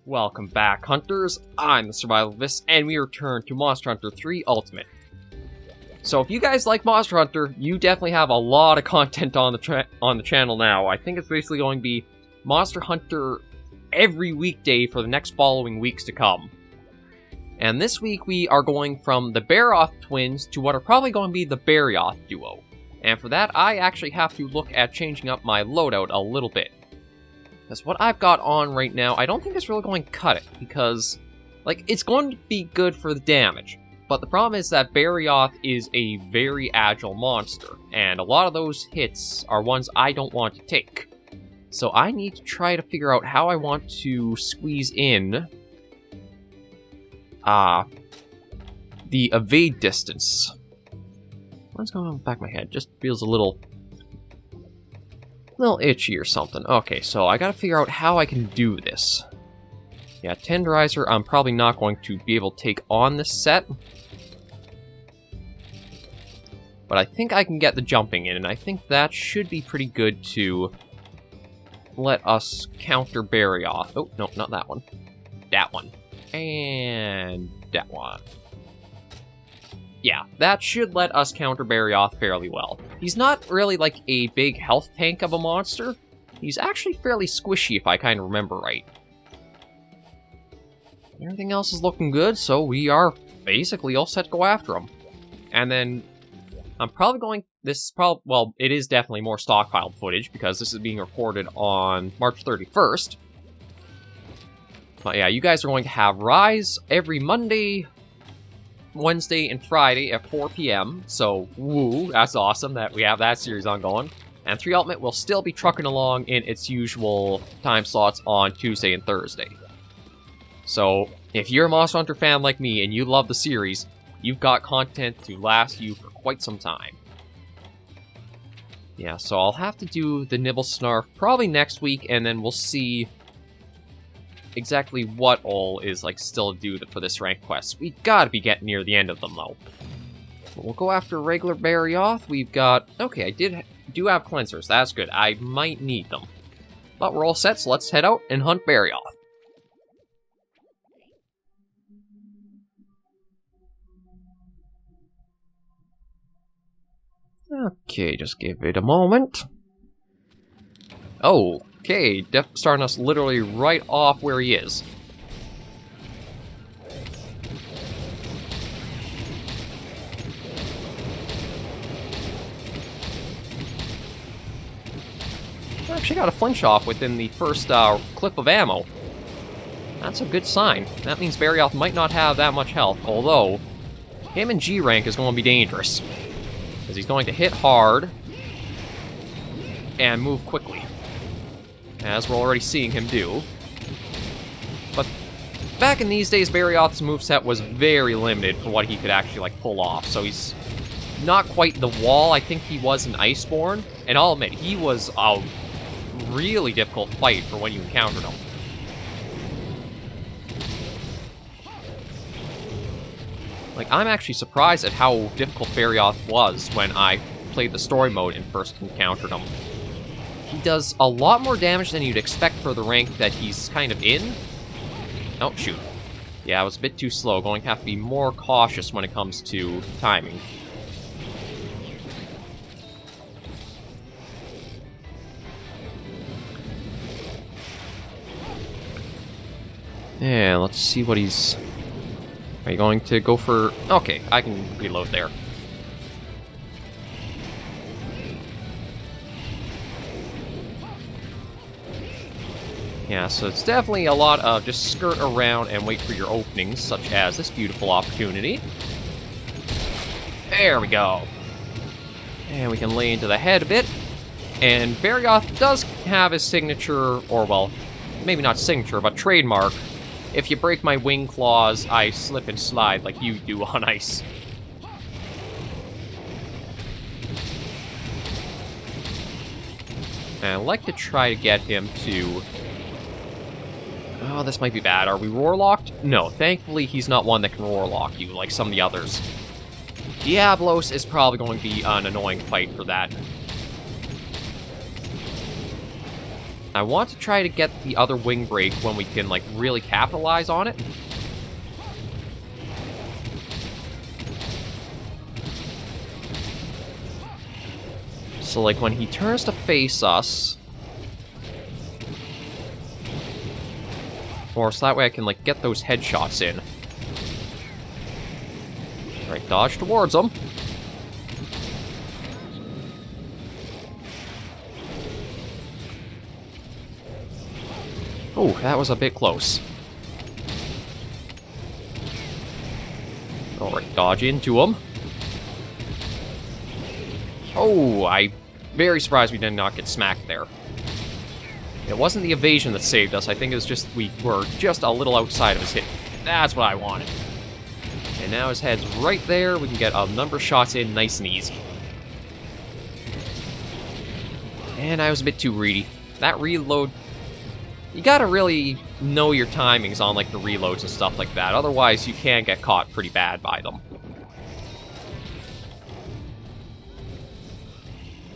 Welcome back, Hunters. I'm the SurvivalVis, and we return to Monster Hunter 3 Ultimate. So if you guys like Monster Hunter, you definitely have a lot of content on the channel now. I think it's basically going to be Monster Hunter every weekday for the next following weeks to come. And this week we are going from the Barioth twins to what are probably going to be the Barioth duo. And for that, I actually have to look at changing up my loadout a little bit. Because what I've got on right now, I don't think it's really going to cut it, because, it's going to be good for the damage. But the problem is that Barioth is a very agile monster, and a lot of those hits are ones I don't want to take. So I need to try to figure out how I want to squeeze in the evade distance. What's going on in the back of my head? Just feels a little itchy or something. Okay, so I gotta figure out how I can do this. Yeah, Tenderizer I'm probably not going to be able to take on this set. But I think I can get the jumping in, and I think that should be pretty good to let us counter Barioth. Oh, no, not that one. That one. And that one. Yeah, that should let us counter Barioth fairly well. He's not really like a big health tank of a monster. He's actually fairly squishy if I kind of remember right. Everything else is looking good, so we are basically all set to go after him. And then I'm probably going... well, it is definitely more stockpiled footage because this is being recorded on March 31st. But yeah, you guys are going to have Rise every Monday, Wednesday, and Friday at 4 p.m. So, woo, that's awesome that we have that series ongoing. And 3 Ultimate will still be trucking along in its usual time slots on Tuesday and Thursday. So, if you're a Monster Hunter fan like me and you love the series, you've got content to last you for quite some time. Yeah, so I'll have to do the Nibble Snarf probably next week, and then we'll see exactly what all is still due for this rank quest. We gotta be getting near the end of them though. We'll go after regular Barioth. We've got... okay, I do have cleansers. That's good. I might need them. But we're all set, so let's head out and hunt Barioth. Okay, just give it a moment. Oh. Okay, starting us literally right off where he is. Actually got a flinch off within the first clip of ammo. That's a good sign. That means Barioth might not have that much health, although him in G rank is going to be dangerous. Because he's going to hit hard and move quickly, as we're already seeing him do. But back in these days, Barioth's moveset was very limited for what he could actually, pull off. So he's not quite the wall I think he was in Iceborne. And I'll admit, he was a really difficult fight for when you encountered him. I'm actually surprised at how difficult Barioth was when I played the story mode and first encountered him. He does a lot more damage than you'd expect for the rank that he's kind of in. Oh, shoot. Yeah, I was a bit too slow. Going to have to be more cautious when it comes to timing. Yeah, let's see what he's... Are you going to go for... okay, I can reload there. Yeah, so it's definitely a lot of just skirt around and wait for your openings, such as this beautiful opportunity. There we go. And we can lay into the head a bit. And Barioth does have his signature, or well, maybe not signature, but trademark. If you break my wing claws, I slip and slide like you do on ice. And I'd like to try to get him to... oh, this might be bad. Are we roar-locked? No, thankfully he's not one that can roar-lock you like some of the others. Diablos is probably going to be an annoying fight for that. I want to try to get the other wing break when we can, like, really capitalize on it. So, like, when he turns to face us... Or so that way I can, like, get those headshots in. Alright, dodge towards him. Oh, that was a bit close. Alright, dodge into him. Oh, I'm very surprised we did not get smacked there. It wasn't the evasion that saved us. I think it was just we were just a little outside of his hit. That's what I wanted. And now his head's right there. We can get a number of shots in nice and easy. And I was a bit too greedy. That reload... You gotta really know your timings on, like, the reloads and stuff like that. Otherwise, you can get caught pretty bad by them.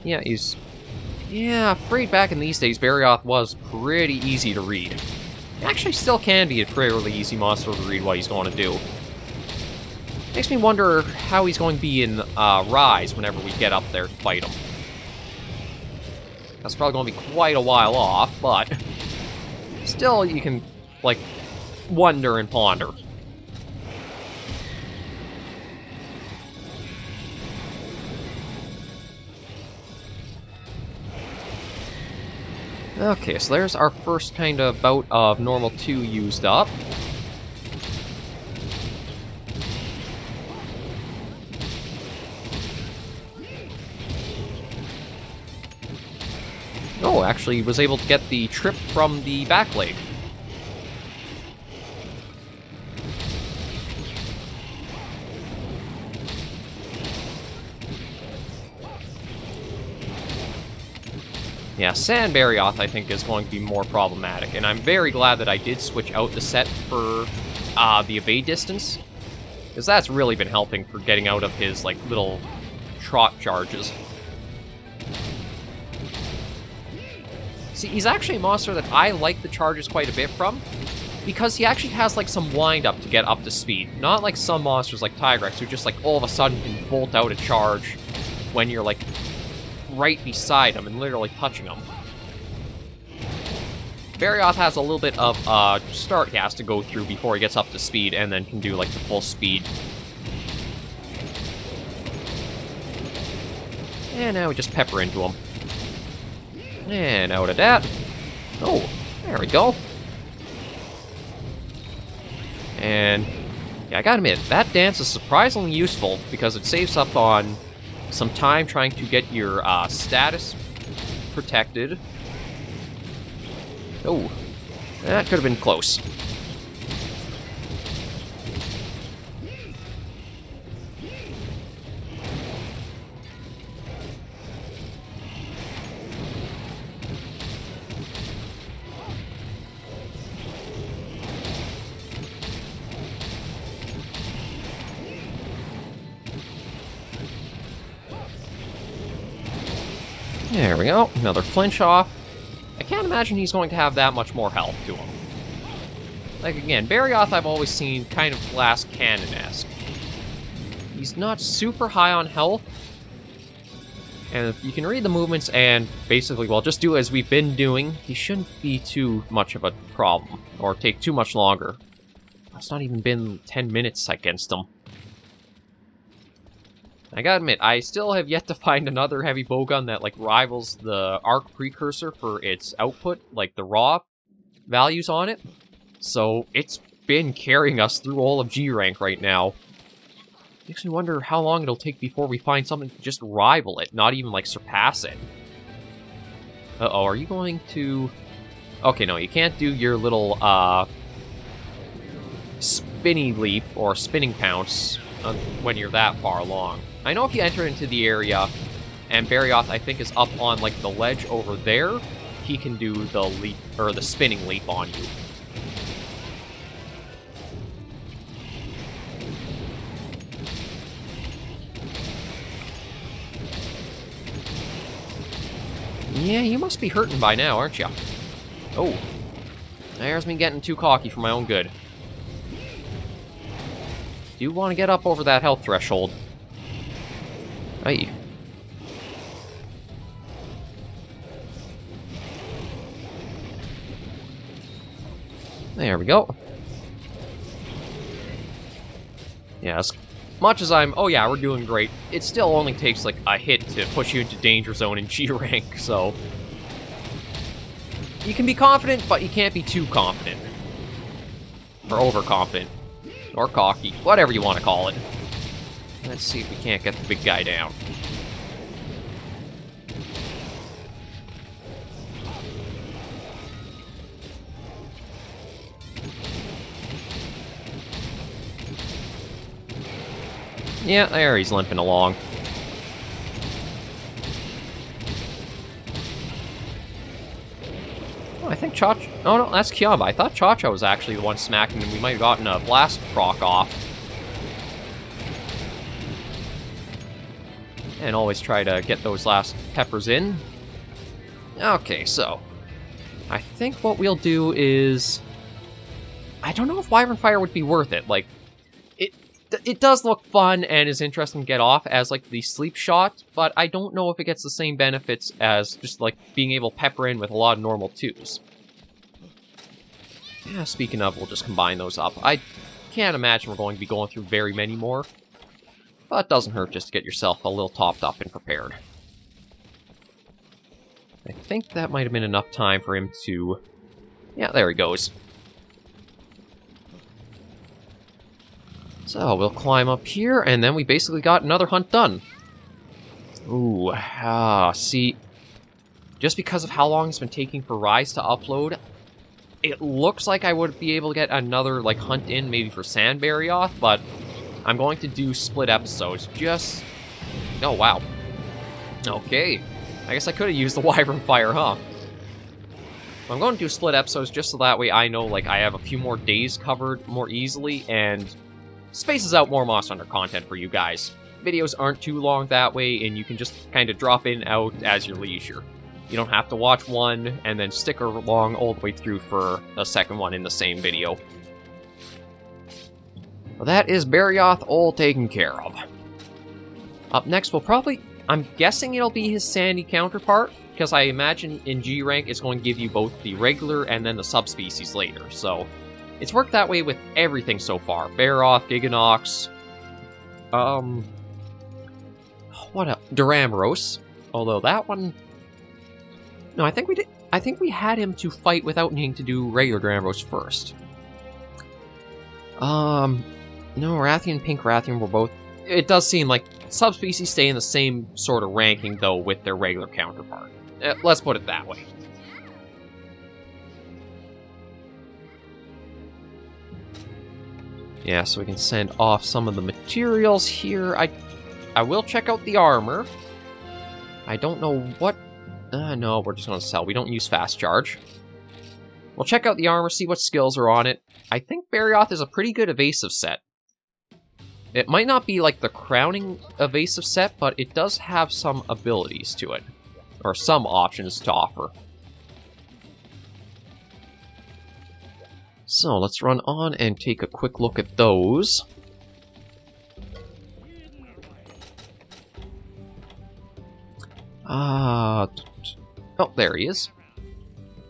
Yeah, he's... Yeah, afraid back in these days, Barioth was pretty easy to read. It actually still can be a fairly easy monster to read what he's going to do. Makes me wonder how he's going to be in Rise whenever we get up there to fight him. That's probably going to be quite a while off, but... Still, you can, like, wonder and ponder. Okay, so there's our first kind of bout of normal 2 used up. Oh, actually was able to get the trip from the back leg. Yeah, Sand Barioth, I think, is going to be more problematic, and I'm very glad that I did switch out the set for the evade distance, because that's really been helping for getting out of his, like, little trot charges. See, he's actually a monster that I like the charges quite a bit from, because he actually has, like, some wind-up to get up to speed. Not like some monsters like Tigrex, who just, like, all of a sudden can bolt out a charge when you're, like, right beside him and literally touching him. Barioth has a little bit of start he has to go through before he gets up to speed, and then can do, like, the full speed. And now we just pepper into him. And out of that. Oh, there we go. And yeah, I gotta admit, that dance is surprisingly useful because it saves up on some time trying to get your status protected. Oh, that could have been close. There we go, another flinch off. I can't imagine he's going to have that much more health to him. Like, again, Barioth I've always seen kind of glass cannon-esque. He's not super high on health, and if you can read the movements and basically, well, just do as we've been doing, he shouldn't be too much of a problem, or take too much longer. It's not even been 10 minutes against him. I gotta admit, I still have yet to find another heavy bowgun that, like, rivals the Arc Precursor for its output, like the raw values on it. So, it's been carrying us through all of G rank right now. Makes me wonder how long it'll take before we find something to just rival it, not even, like, surpass it. Uh-oh, are you going to... Okay, no, you can't do your little, spinny leap, or spinning pounce, when you're that far along. I know if you enter into the area, and Barioth, I think, is up on, like, the ledge over there, he can do the leap, or the spinning leap on you. Yeah, you must be hurting by now, aren't you? Oh. There's me getting too cocky for my own good. Do want to get up over that health threshold. Aye. There we go. Yeah, as much as I'm... Oh yeah, we're doing great. It still only takes like a hit to push you into danger zone in G rank, so... You can be confident, but you can't be too confident. Or overconfident. Or cocky. Whatever you want to call it. Let's see if we can't get the big guy down. Yeah, there he's limping along. Oh, I think Cha... Oh no, that's Kiamba. I thought Cha-Cha was actually the one smacking him. We might have gotten a blast proc off. And always try to get those last peppers in. Okay, so... I think what we'll do is... I don't know if Wyvern Fire would be worth it. Like, it does look fun and is interesting to get off as, like, the sleep shot, but I don't know if it gets the same benefits as just, like, being able to pepper in with a lot of normal 2s. Yeah, speaking of, we'll just combine those up. I can't imagine we're going to be going through very many more, but it doesn't hurt just to get yourself a little topped up and prepared. I think that might have been enough time for him to... Yeah, there he goes. So, we'll climb up here, and then we basically got another hunt done. Ooh, see, just because of how long it's been taking for Rise to upload, it looks like I would be able to get another, like, hunt in, maybe for Sand Barioth, but I'm going to do split episodes, just... Oh, wow. Okay. I guess I could have used the Wyvern Fire, huh? I'm going to do split episodes just so that way I know, like, I have a few more days covered more easily, and... spaces out more Monster Hunter content for you guys. Videos aren't too long that way, and you can just kind of drop in and out as your leisure. You don't have to watch one, and then stick along all the way through for a second one in the same video. Well, that is Barioth all taken care of. Up next, we'll probably... I'm guessing it'll be his Sandy counterpart, because I imagine in G rank it's going to give you both the regular and then the subspecies later, so... It's worked that way with everything so far. Barioth, Giganox, what else? Duramros. Although that one... No, I think we did... I think we had him to fight without needing to do regular Duramros first. No, Rathian and Pink Rathian were both... It does seem like subspecies stay in the same sort of ranking, though, with their regular counterpart. Let's put it that way. Yeah, so we can send off some of the materials here. I will check out the armor. I don't know what... no, we're just going to sell. We don't use fast charge. We'll check out the armor, see what skills are on it. I think Barioth is a pretty good evasive set. It might not be like the crowning evasive set, but it does have some abilities to it. Or some options to offer. So, let's run on and take a quick look at those. Oh, there he is.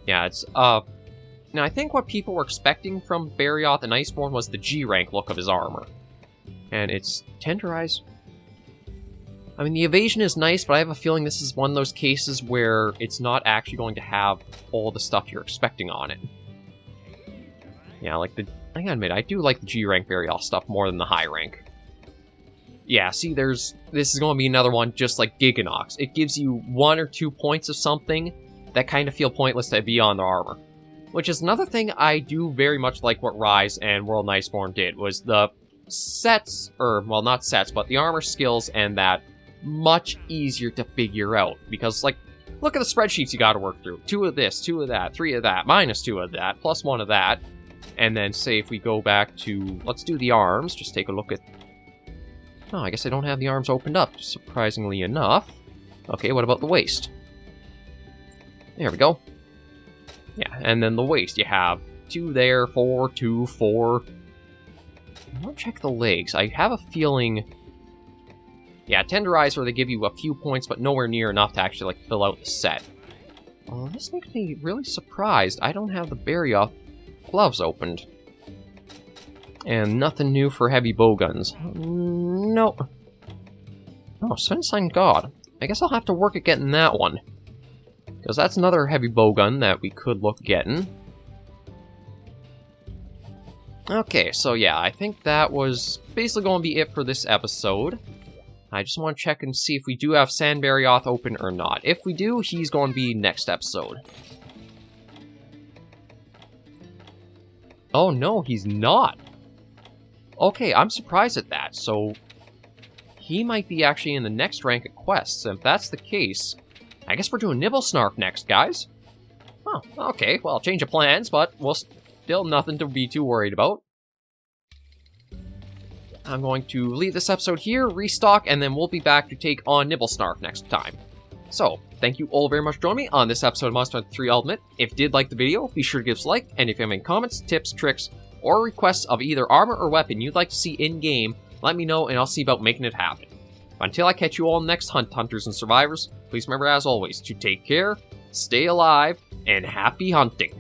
Yeah, it's, Now, I think what people were expecting from Barioth and Iceborne was the G-rank look of his armor. And it's tenderized. I mean, the evasion is nice, but I have a feeling this is one of those cases where it's not actually going to have all the stuff you're expecting on it. Yeah, like I gotta admit, I do like the G-rank Barioth stuff more than the high rank. Yeah, see, this is going to be another one just like Giganox. It gives you 1 or 2 points of something that kind of feel pointless to be on the armor. Which is another thing I do very much like what Rise and World and Iceborne did, was the sets, or, well, not sets, but the armor skills and that much easier to figure out. Because, like, look at the spreadsheets you gotta work through. 2 of this, 2 of that, 3 of that, minus 2 of that, plus 1 of that. And then, say, if we go back to... Let's do the arms. Just take a look at... Oh, I guess I don't have the arms opened up, surprisingly enough. Okay, what about the waist? There we go. Yeah, and then the waist, you have 2 there, 4, 2, 4. I want to check the legs. I have a feeling... Yeah, Tenderizer, they give you a few points, but nowhere near enough to actually, like, fill out the set. Well, this makes me really surprised. I don't have the Barioth gloves opened. And nothing new for heavy bowguns. No. Oh, Sven God. I guess I'll have to work at getting that one. Because that's another heavy bowgun that we could look getting. Okay, so yeah, I think that was basically going to be it for this episode. I just want to check and see if we do have Sand Barioth open or not. If we do, he's going to be next episode. Oh no, he's not. Okay, I'm surprised at that. So, he might be actually in the next rank at quests. And if that's the case, I guess we're doing Nibblesnarf next, guys. Oh, okay, well, change of plans, but we'll still nothing to be too worried about. I'm going to leave this episode here, restock, and then we'll be back to take on Nibblesnarf next time. So, thank you all very much for joining me on this episode of Monster Hunter 3 Ultimate. If you did like the video, be sure to give us a like, and if you have any comments, tips, tricks, or requests of either armor or weapon you'd like to see in-game, let me know and I'll see about making it happen. Until I catch you all next hunt, hunters and survivors, please remember as always to take care, stay alive, and happy hunting.